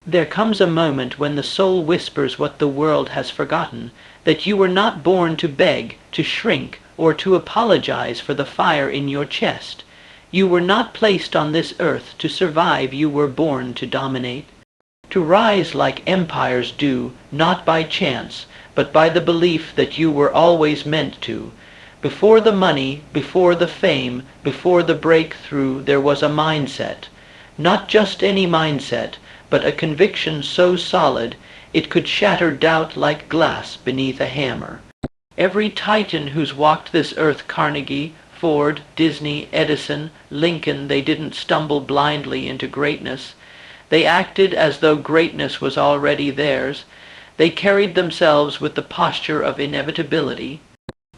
There comes a moment when the soul whispers what the world has forgotten, that you were not born to beg, to shrink, or to apologize for the fire in your chest. You were not placed on this earth to survive, you were born to dominate. To rise like empires do, not by chance, but by the belief that you were always meant to. Before the money, before the fame, before the breakthrough, there was a mindset. Not just any mindset, but a conviction so solid it could shatter doubt like glass beneath a hammer. Every titan who's walked this earth, Carnegie, Ford, Disney, Edison, Lincoln, they didn't stumble blindly into greatness. They acted as though greatness was already theirs. They carried themselves with the posture of inevitability.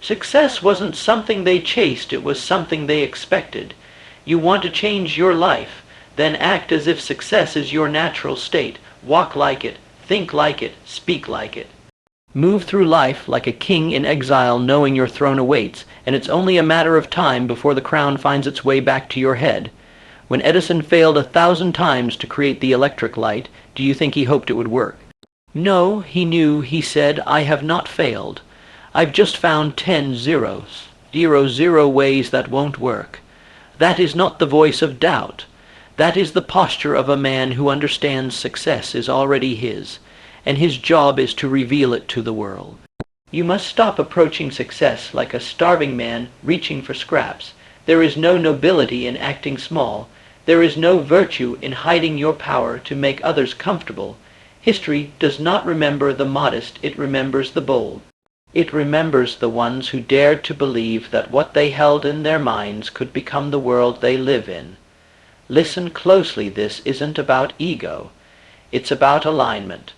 Success wasn't something they chased, it was something they expected. You want to change your life, then act as if success is your natural state. Walk like it, think like it, speak like it. Move through life like a king in exile, knowing your throne awaits, and it's only a matter of time before the crown finds its way back to your head. When Edison failed 1,000 times to create the electric light, do you think he hoped it would work? No, he knew, he said, I have not failed. I've just found 10 zeros. 0 ways that won't work. That is not the voice of doubt. That is the posture of a man who understands success is already his, and his job is to reveal it to the world. You must stop approaching success like a starving man reaching for scraps. There is no nobility in acting small. There is no virtue in hiding your power to make others comfortable. History does not remember the modest, it remembers the bold. It remembers the ones who dared to believe that what they held in their minds could become the world they live in. Listen closely, this isn't about ego. It's about alignment.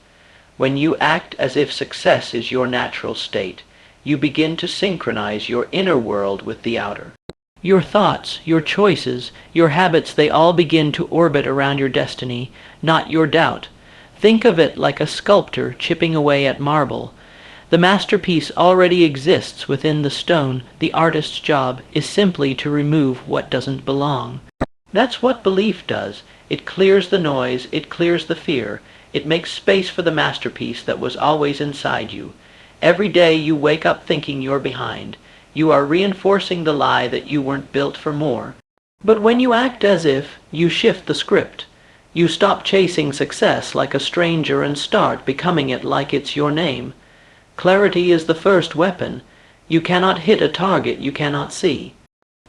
When you act as if success is your natural state, you begin to synchronize your inner world with the outer. Your thoughts, your choices, your habits, they all begin to orbit around your destiny, not your doubt. Think of it like a sculptor chipping away at marble. The masterpiece already exists within the stone. The artist's job is simply to remove what doesn't belong. That's what belief does. It clears the noise, it clears the fear. It makes space for the masterpiece that was always inside you. Every day you wake up thinking you're behind. You are reinforcing the lie that you weren't built for more. But when you act as if, you shift the script. You stop chasing success like a stranger and start becoming it like it's your name. Clarity is the first weapon. You cannot hit a target you cannot see.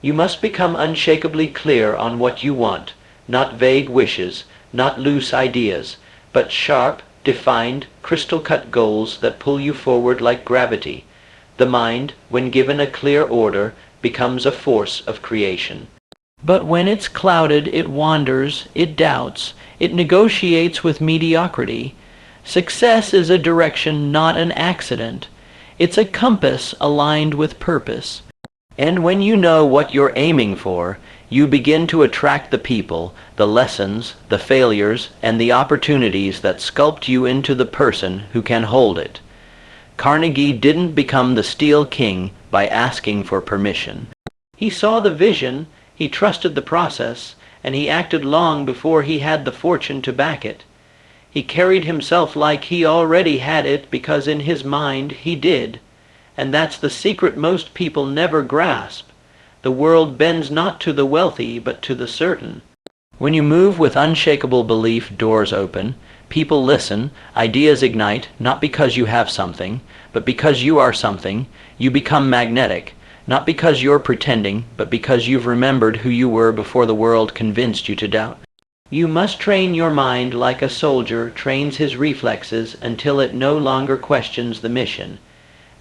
You must become unshakably clear on what you want, not vague wishes, not loose ideas, but sharp, defined, crystal-cut goals that pull you forward like gravity. The mind, when given a clear order, becomes a force of creation. But when it's clouded, it wanders, it doubts, it negotiates with mediocrity. Success is a direction, not an accident. It's a compass aligned with purpose. And when you know what you're aiming for, you begin to attract the people, the lessons, the failures, and the opportunities that sculpt you into the person who can hold it. Carnegie didn't become the Steel King by asking for permission. He saw the vision, he trusted the process, and he acted long before he had the fortune to back it. He carried himself like he already had it because in his mind he did. And that's the secret most people never grasp. The world bends not to the wealthy, but to the certain. When you move with unshakable belief, doors open, people listen, ideas ignite, not because you have something, but because you are something. You become magnetic, not because you're pretending, but because you've remembered who you were before the world convinced you to doubt. You must train your mind like a soldier trains his reflexes until it no longer questions the mission.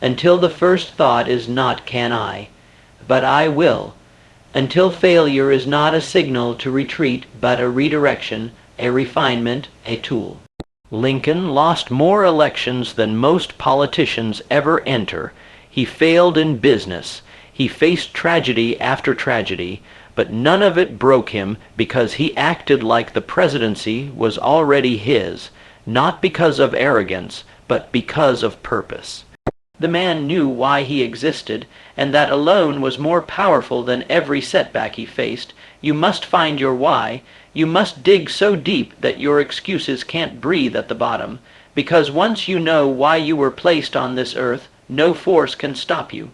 Until the first thought is not can I, but I will. Until failure is not a signal to retreat, but a redirection, a refinement, a tool. Lincoln lost more elections than most politicians ever enter. He failed in business. He faced tragedy after tragedy, but none of it broke him because he acted like the presidency was already his, not because of arrogance, but because of purpose. The man knew why he existed, and that alone was more powerful than every setback he faced. You must find your why. You must dig so deep that your excuses can't breathe at the bottom, because once you know why you were placed on this earth, no force can stop you.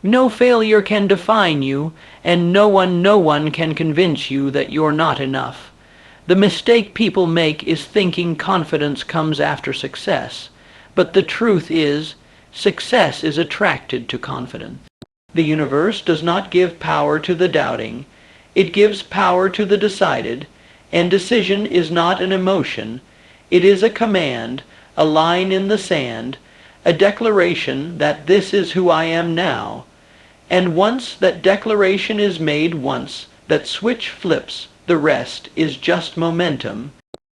No failure can define you, and no one can convince you that you're not enough. The mistake people make is thinking confidence comes after success. But the truth is, success is attracted to confidence. The universe does not give power to the doubting. It gives power to the decided, and decision is not an emotion. It is a command, a line in the sand, a declaration that this is who I am now. And once that declaration is made once, that switch flips, the rest is just momentum.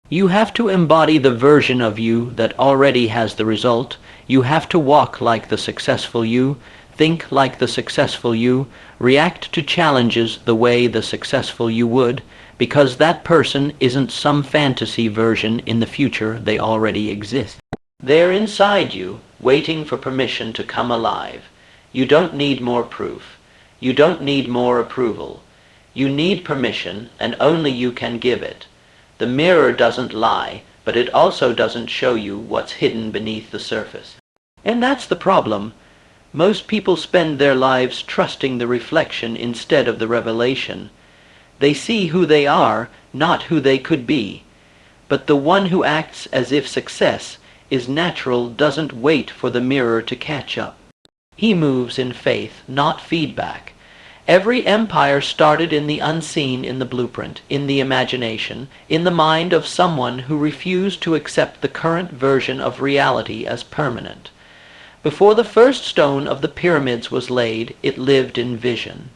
You have to embody the version of you that already has the result. You have to walk like the successful you, think like the successful you, react to challenges the way the successful you would, because that person isn't some fantasy version in the future, they already exist. They're inside you, waiting for permission to come alive. You don't need more proof. You don't need more approval. You need permission, and only you can give it. The mirror doesn't lie, but it also doesn't show you what's hidden beneath the surface. And that's the problem. Most people spend their lives trusting the reflection instead of the revelation. They see who they are, not who they could be. But the one who acts as if success is natural doesn't wait for the mirror to catch up. He moves in faith, not feedback. Every empire started in the unseen, in the blueprint, in the imagination, in the mind of someone who refused to accept the current version of reality as permanent. Before the first stone of the pyramids was laid, it lived in vision.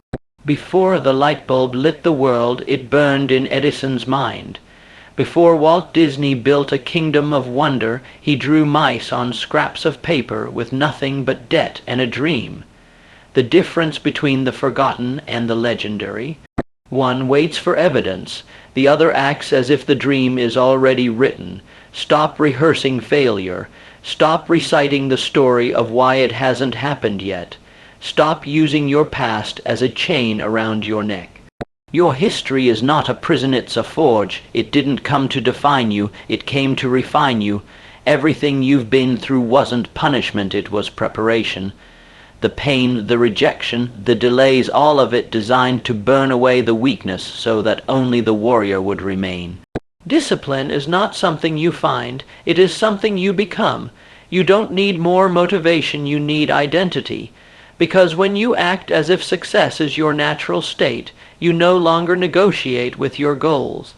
Before the light bulb lit the world, it burned in Edison's mind. Before Walt Disney built a kingdom of wonder, he drew mice on scraps of paper with nothing but debt and a dream. The difference between the forgotten and the legendary. One waits for evidence, the other acts as if the dream is already written. Stop rehearsing failure. Stop reciting the story of why it hasn't happened yet. Stop using your past as a chain around your neck. Your history is not a prison, it's a forge. It didn't come to define you, it came to refine you. Everything you've been through wasn't punishment, it was preparation. The pain, the rejection, the delays, all of it designed to burn away the weakness so that only the warrior would remain. Discipline is not something you find, it is something you become. You don't need more motivation, you need identity. Because when you act as if success is your natural state, you no longer negotiate with your goals.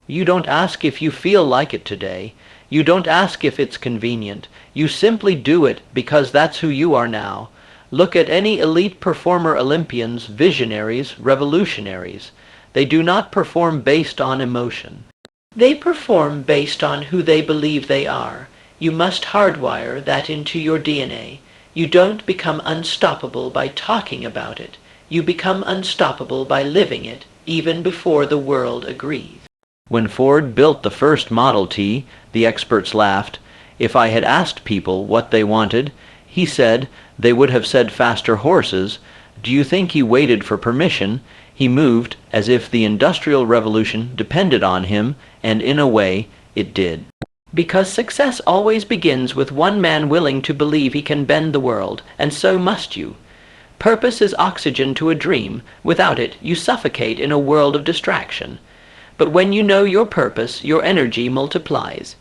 You don't ask if you feel like it today. You don't ask if it's convenient. You simply do it because that's who you are now. Look at any elite performer, Olympians, visionaries, revolutionaries. They do not perform based on emotion. They perform based on who they believe they are. You must hardwire that into your DNA. You don't become unstoppable by talking about it. You become unstoppable by living it, even before the world agrees. When Ford built the first Model T, the experts laughed. If I had asked people what they wanted, he said, they would have said faster horses. Do you think he waited for permission? He moved as if the Industrial Revolution depended on him, and in a way, it did. Because success always begins with one man willing to believe he can bend the world, and so must you. Purpose is oxygen to a dream. Without it, you suffocate in a world of distraction. But when you know your purpose, your energy multiplies.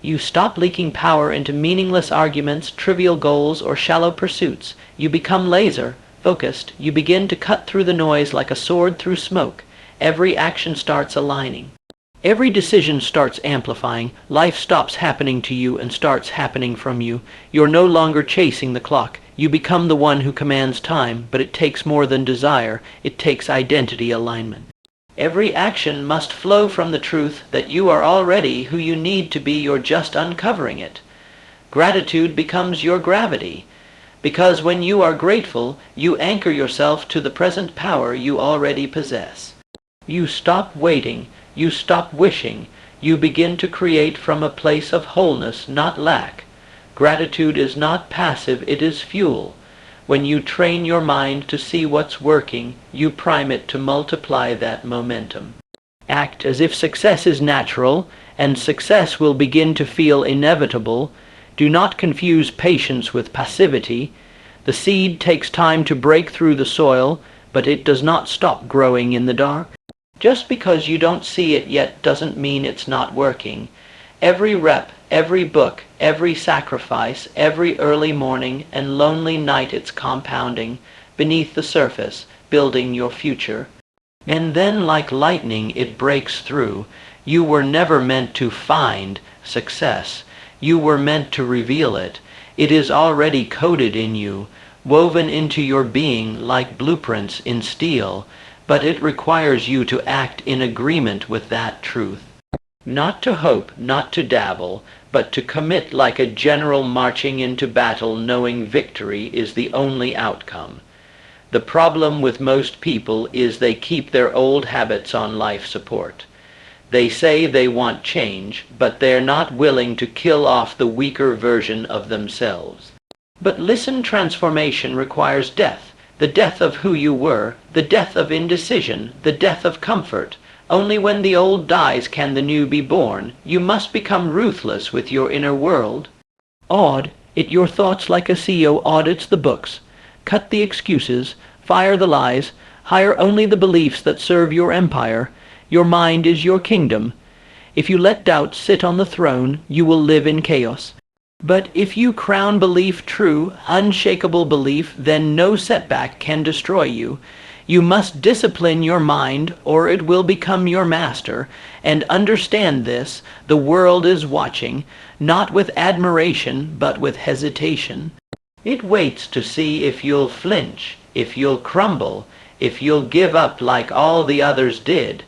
You stop leaking power into meaningless arguments, trivial goals, or shallow pursuits. You become laser, focused. You begin to cut through the noise like a sword through smoke. Every action starts aligning. Every decision starts amplifying. Life stops happening to you and starts happening from you. You're no longer chasing the clock. You become the one who commands time, but it takes more than desire. It takes identity alignment. Every action must flow from the truth that you are already who you need to be. You're just uncovering it. Gratitude becomes your gravity, because when you are grateful, you anchor yourself to the present power you already possess. You stop waiting, you stop wishing, you begin to create from a place of wholeness, not lack. Gratitude is not passive, it is fuel. When you train your mind to see what's working, you prime it to multiply that momentum. Act as if success is natural, and success will begin to feel inevitable. Do not confuse patience with passivity. The seed takes time to break through the soil, but it does not stop growing in the dark. Just because you don't see it yet doesn't mean it's not working. Every rep, every book, every sacrifice, every early morning and lonely night it's compounding beneath the surface, building your future. And then like lightning it breaks through. You were never meant to find success. You were meant to reveal it. It is already coded in you, woven into your being like blueprints in steel, but it requires you to act in agreement with that truth. Not to hope, not to dabble, but to commit like a general marching into battle knowing victory is the only outcome. The problem with most people is they keep their old habits on life support. They say they want change, but they're not willing to kill off the weaker version of themselves. But listen, transformation requires death, the death of who you were, the death of indecision, the death of comfort. Only when the old dies can the new be born. You must become ruthless with your inner world. Audit your thoughts like a CEO audits the books. Cut the excuses, fire the lies, hire only the beliefs that serve your empire. Your mind is your kingdom. If you let doubt sit on the throne, you will live in chaos. But if you crown belief true, unshakable belief, then no setback can destroy you. You must discipline your mind, or it will become your master. And understand this, the world is watching, not with admiration, but with hesitation. It waits to see if you'll flinch, if you'll crumble, if you'll give up like all the others did.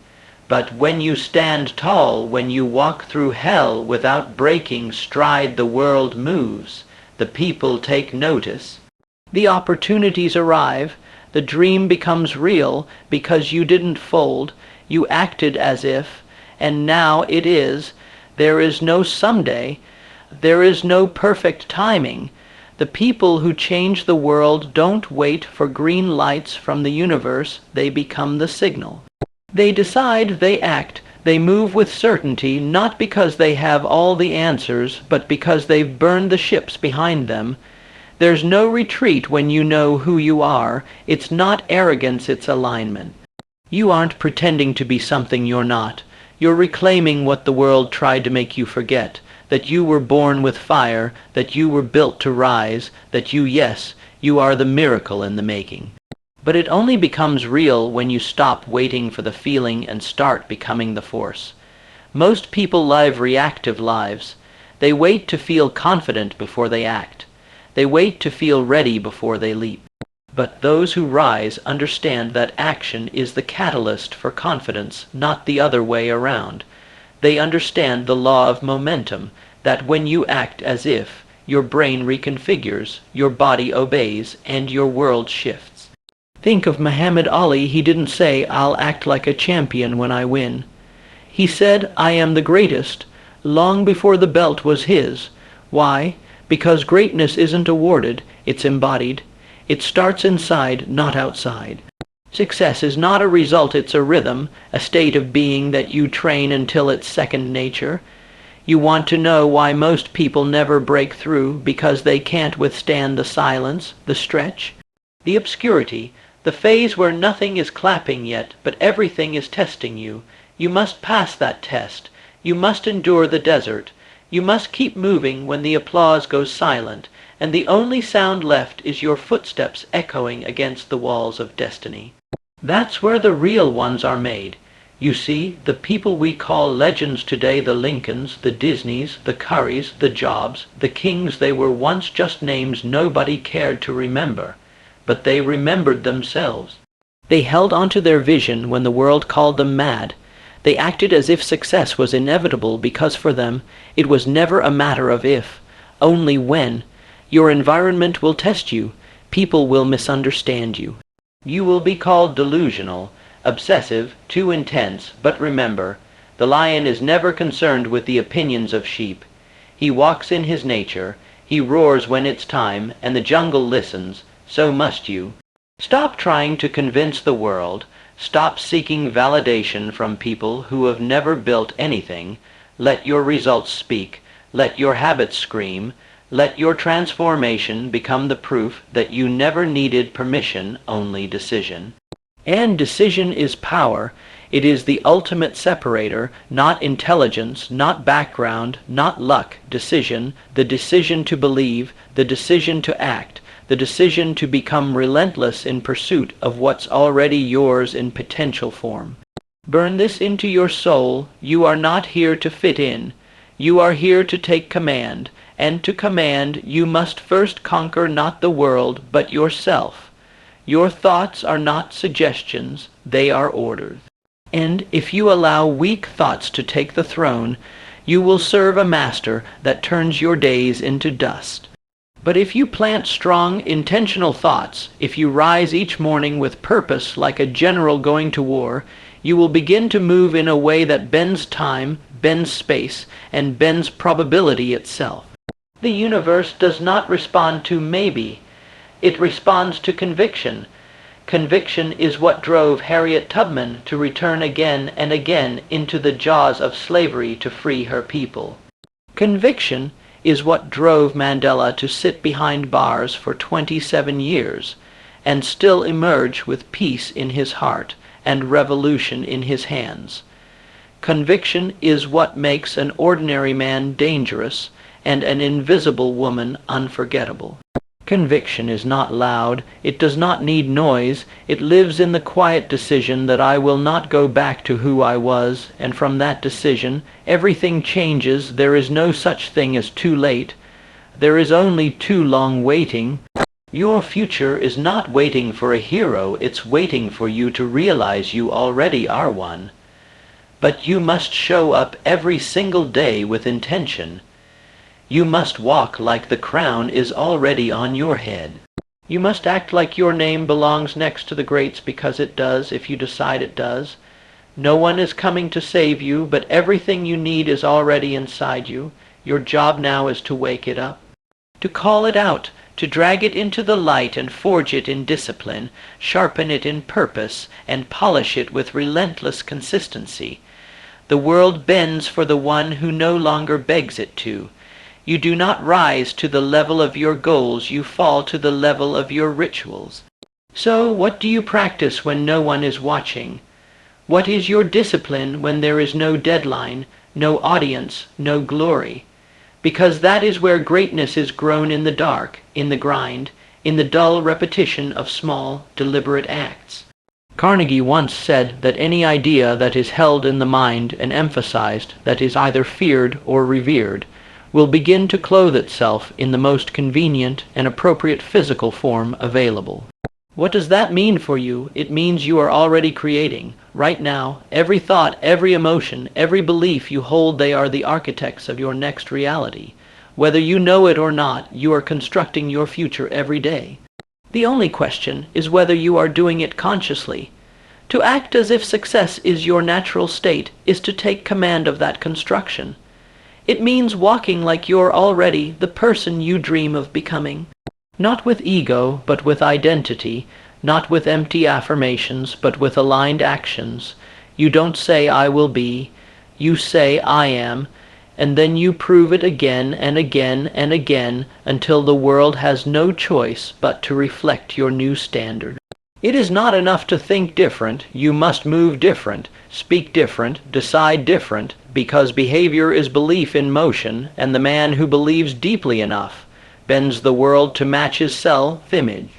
But when you stand tall, when you walk through hell without breaking stride, the world moves. The people take notice. The opportunities arrive. The dream becomes real because you didn't fold. You acted as if, and now it is. There is no someday. There is no perfect timing. The people who change the world don't wait for green lights from the universe. They become the signal. They decide, they act, they move with certainty, not because they have all the answers, but because they've burned the ships behind them. There's no retreat when you know who you are. It's not arrogance, it's alignment. You aren't pretending to be something you're not. You're reclaiming what the world tried to make you forget, that you were born with fire, that you were built to rise, that you are the miracle in the making. But it only becomes real when you stop waiting for the feeling and start becoming the force. Most people live reactive lives. They wait to feel confident before they act. They wait to feel ready before they leap. But those who rise understand that action is the catalyst for confidence, not the other way around. They understand the law of momentum, that when you act as if, your brain reconfigures, your body obeys, and your world shifts. Think of Muhammad Ali. He didn't say, "I'll act like a champion when I win." He said, "I am the greatest," long before the belt was his. Why? Because greatness isn't awarded, it's embodied. It starts inside, not outside. Success is not a result, it's a rhythm, a state of being that you train until it's second nature. You want to know why most people never break through? Because they can't withstand the silence, the stretch, the obscurity, the phase where nothing is clapping yet, but everything is testing you. You must pass that test. You must endure the desert. You must keep moving when the applause goes silent, and the only sound left is your footsteps echoing against the walls of destiny. That's where the real ones are made. You see, the people we call legends today, the Lincolns, the Disneys, the Currys, the Jobs, the Kings, they were once just names nobody cared to remember. But they remembered themselves. They held onto their vision when the world called them mad. They acted as if success was inevitable because for them it was never a matter of if, only when. Your environment will test you. People will misunderstand you. You will be called delusional, obsessive, too intense, but remember, the lion is never concerned with the opinions of sheep. He walks in his nature, he roars when it's time, and the jungle listens. so must you. Stop trying to convince the world. Stop seeking validation from people who have never built anything. Let your results speak. Let your habits scream. Let your transformation become the proof that you never needed permission, only decision. And decision is power. It is the ultimate separator, not intelligence, not background, not luck. Decision, the decision to believe, the decision to act, the decision to become relentless in pursuit of what's already yours in potential form. Burn this into your soul. You are not here to fit in. You are here to take command, and to command you must first conquer not the world, but yourself. Your thoughts are not suggestions, they are orders. And if you allow weak thoughts to take the throne, you will serve a master that turns your days into dust. But if you plant strong, intentional thoughts, if you rise each morning with purpose like a general going to war, you will begin to move in a way that bends time, bends space, and bends probability itself. The universe does not respond to maybe. It responds to conviction. Conviction is what drove Harriet Tubman to return again and again into the jaws of slavery to free her people. Conviction is what drove Mandela to sit behind bars for 27 years and still emerge with peace in his heart and revolution in his hands. Conviction is what makes an ordinary man dangerous and an invisible woman unforgettable. Conviction is not loud. It does not need noise. It lives in the quiet decision that I will not go back to who I was, and from that decision everything changes. There is no such thing as too late. There is only too long waiting. Your future is not waiting for a hero. It's waiting for you to realize you already are one. But you must show up every single day with intention. You must walk like the crown is already on your head. You must act like your name belongs next to the greats, because it does if you decide it does. No one is coming to save you, but everything you need is already inside you. Your job now is to wake it up, to call it out, to drag it into the light and forge it in discipline, sharpen it in purpose, and polish it with relentless consistency. The world bends for the one who no longer begs it to. You do not rise to the level of your goals, you fall to the level of your rituals. So what do you practice when no one is watching? What is your discipline when there is no deadline, no audience, no glory? Because that is where greatness is grown, in the dark, in the grind, in the dull repetition of small, deliberate acts. Carnegie once said that any idea that is held in the mind and emphasized, that is either feared or revered, will begin to clothe itself in the most convenient and appropriate physical form available. What does that mean for you? It means you are already creating. Right now, every thought, every emotion, every belief you hold, they are the architects of your next reality. Whether you know it or not, you are constructing your future every day. The only question is whether you are doing it consciously. To act as if success is your natural state is to take command of that construction. It means walking like you're already the person you dream of becoming. Not with ego, but with identity. Not with empty affirmations, but with aligned actions. You don't say I will be. You say I am. And then you prove it again and again and again until the world has no choice but to reflect your new standard. It is not enough to think different. You must move different, speak different, decide different, because behavior is belief in motion, and the man who believes deeply enough bends the world to match his self-image.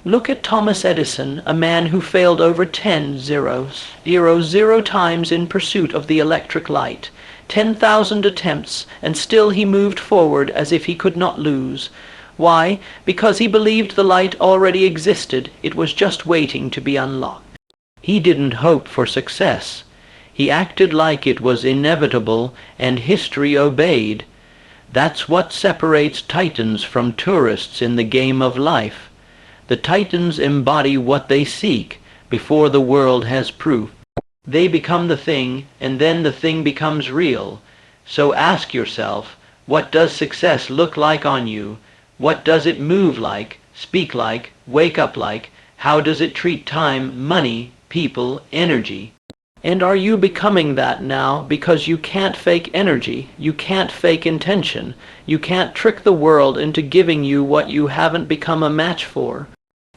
Look at Thomas Edison, a man who failed over 10 zeros, zero times in pursuit of the electric light, 10,000 attempts, and still he moved forward as if he could not lose. Why? Because he believed the light already existed. It was just waiting to be unlocked. He didn't hope for success. He acted like it was inevitable, and history obeyed. That's what separates titans from tourists in the game of life. The titans embody what they seek before the world has proof. They become the thing, and then the thing becomes real. So ask yourself, what does success look like on you? What does it move like? speak like, wake up like? How does it treat time, money, people, energy? And are you becoming that now because you can't fake energy, you can't fake intention, you can't trick the world into giving you what you haven't become a match for?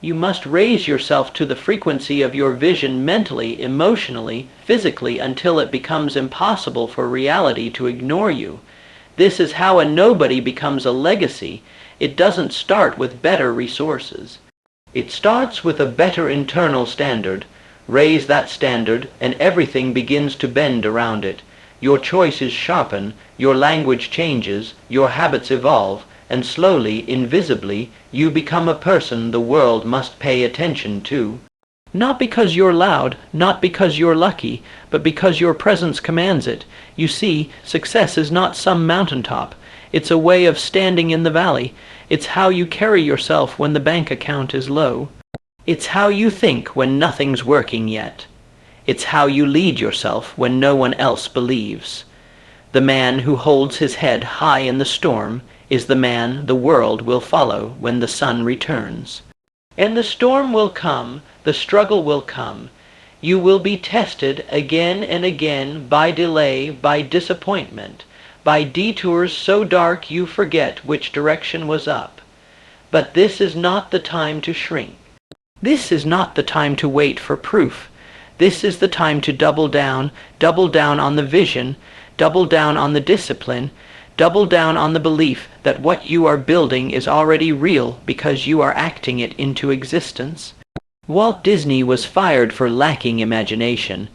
You must raise yourself to the frequency of your vision mentally, emotionally, physically until it becomes impossible for reality to ignore you. This is how a nobody becomes a legacy. It doesn't start with better resources. It starts with a better internal standard. Raise that standard and everything begins to bend around it. Your choices sharpen, your language changes, your habits evolve, and slowly, invisibly, you become a person the world must pay attention to. Not because you're loud, not because you're lucky, but because your presence commands it. You see, success is not some mountaintop. It's a way of standing in the valley. It's how you carry yourself when the bank account is low. It's how you think when nothing's working yet. It's how you lead yourself when no one else believes. The man who holds his head high in the storm is the man the world will follow when the sun returns. And the storm will come, the struggle will come. You will be tested again and again by delay, by disappointment, by detours so dark you forget which direction was up. But this is not the time to shrink. This is not the time to wait for proof. This is the time to double down on the vision, double down on the discipline, double down on the belief that what you are building is already real because you are acting it into existence. Walt Disney was fired for lacking imagination.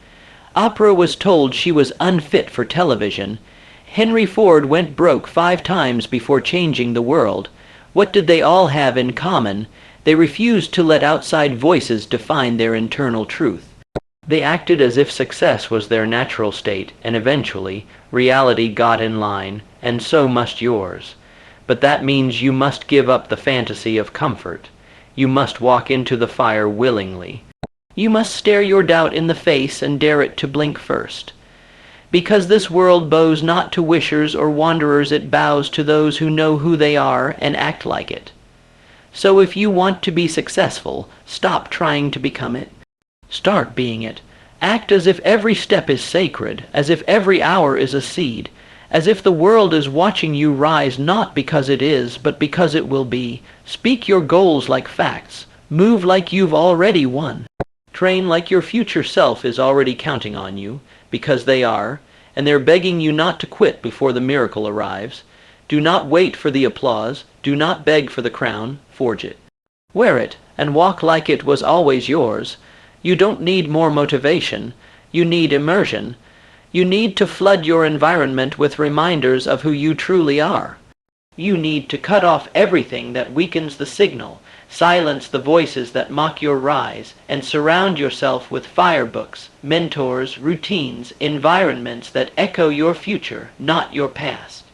Oprah was told she was unfit for television. Henry Ford went broke 5 times before changing the world. What did they all have in common? They refused to let outside voices define their internal truth. They acted as if success was their natural state, and eventually, reality got in line, and so must yours. But that means you must give up the fantasy of comfort. You must walk into the fire willingly. You must stare your doubt in the face and dare it to blink first. Because this world bows not to wishers or wanderers, it bows to those who know who they are and act like it. So if you want to be successful, stop trying to become it. Start being it. Act as if every step is sacred, as if every hour is a seed, as if the world is watching you rise not because it is, but because it will be. Speak your goals like facts. Move like you've already won. Train like your future self is already counting on you, because they are, and they're begging you not to quit before the miracle arrives. Do not wait for the applause. Do not beg for the crown. Forge it. Wear it, and walk like it was always yours. You don't need more motivation. You need immersion. You need to flood your environment with reminders of who you truly are. You need to cut off everything that weakens the signal, silence the voices that mock your rise, and surround yourself with fire books, mentors, routines, environments that echo your future, not your past.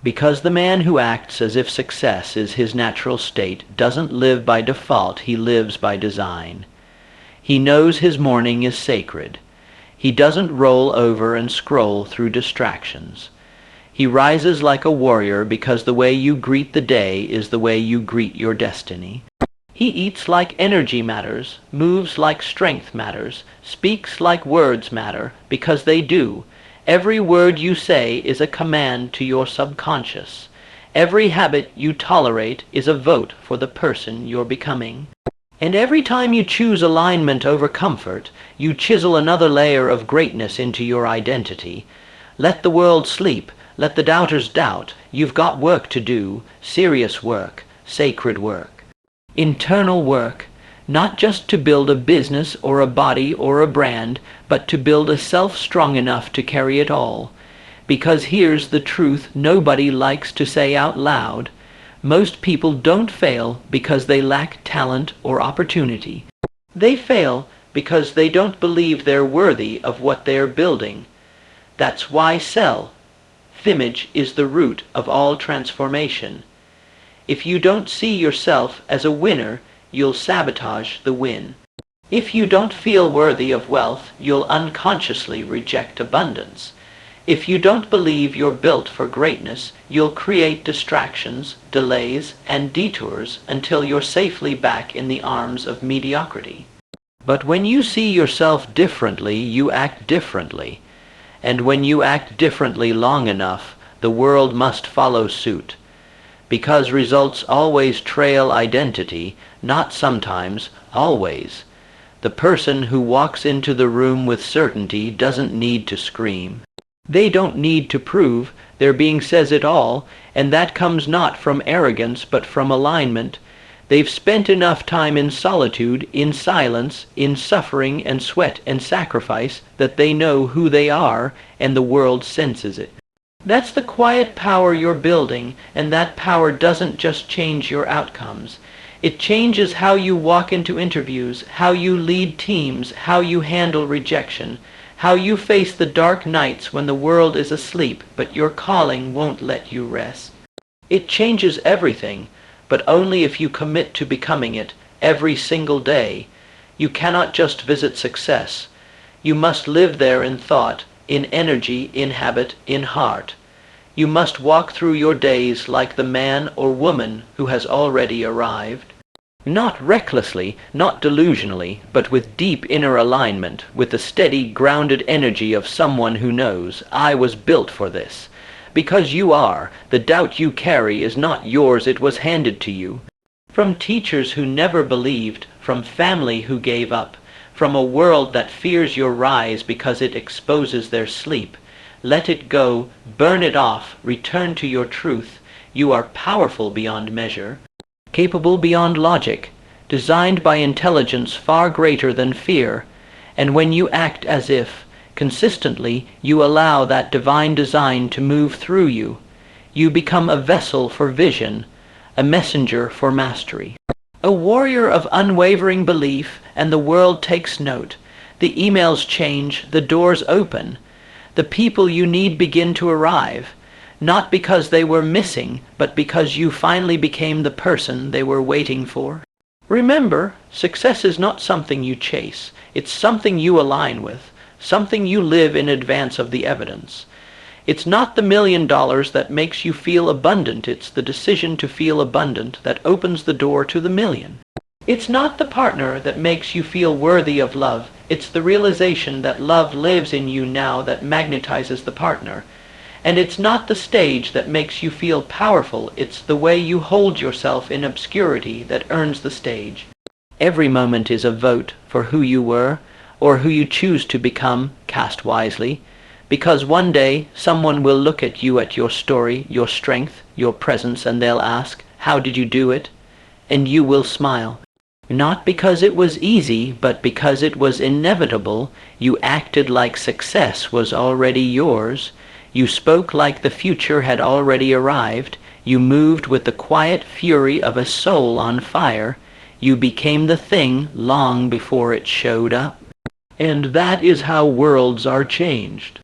Because the man who acts as if success is his natural state doesn't live by default, he lives by design. He knows his morning is sacred. He doesn't roll over and scroll through distractions. He rises like a warrior because the way you greet the day is the way you greet your destiny. He eats like energy matters, moves like strength matters, speaks like words matter, because they do. Every word you say is a command to your subconscious. Every habit you tolerate is a vote for the person you're becoming. And every time you choose alignment over comfort, you chisel another layer of greatness into your identity. Let the world sleep. Let the doubters doubt. You've got work to do, serious work, sacred work. Internal work, not just to build a business or a body or a brand, but to build a self strong enough to carry it all. Because here's the truth nobody likes to say out loud. Most people don't fail because they lack talent or opportunity. They fail because they don't believe they're worthy of what they're building. That's why self-image is the root of all transformation. If you don't see yourself as a winner, you'll sabotage the win. If you don't feel worthy of wealth, you'll unconsciously reject abundance. If you don't believe you're built for greatness, you'll create distractions, delays, and detours until you're safely back in the arms of mediocrity. But when you see yourself differently, you act differently. And when you act differently long enough, the world must follow suit. Because results always trail identity, not sometimes, always. The person who walks into the room with certainty doesn't need to scream. They don't need to prove, their being says it all, and that comes not from arrogance but from alignment. They've spent enough time in solitude, in silence, in suffering and sweat and sacrifice that they know who they are, and the world senses it. That's the quiet power you're building, and that power doesn't just change your outcomes. It changes how you walk into interviews, how you lead teams, how you handle rejection, how you face the dark nights when the world is asleep, but your calling won't let you rest. It changes everything, but only if you commit to becoming it every single day. You cannot just visit success. You must live there in thought, in energy, in habit, in heart. You must walk through your days like the man or woman who has already arrived. Not recklessly, not delusionally, but with deep inner alignment, with the steady, grounded energy of someone who knows, I was built for this. Because you are, the doubt you carry is not yours, it was handed to you. From teachers who never believed, from family who gave up, from a world that fears your rise because it exposes their sleep. Let it go, burn it off, return to your truth. You are powerful beyond measure, capable beyond logic, designed by intelligence far greater than fear. And when you act as if, consistently, you allow that divine design to move through you, you become a vessel for vision, a messenger for mastery. A warrior of unwavering belief, and the world takes note. The emails change, the doors open. The people you need begin to arrive, not because they were missing, but because you finally became the person they were waiting for. Remember, success is not something you chase. It's something you align with, something you live in advance of the evidence. It's not the $1 million that makes you feel abundant. It's the decision to feel abundant that opens the door to the million. It's not the partner that makes you feel worthy of love. It's the realization that love lives in you now that magnetizes the partner. And it's not the stage that makes you feel powerful. It's the way you hold yourself in obscurity that earns the stage. Every moment is a vote for who you were, or who you choose to become, cast wisely. Because one day, someone will look at you, at your story, your strength, your presence, and they'll ask, how did you do it? And you will smile. Not because it was easy, but because it was inevitable. You acted like success was already yours. You spoke like the future had already arrived. You moved with the quiet fury of a soul on fire. You became the thing long before it showed up. And that is how worlds are changed.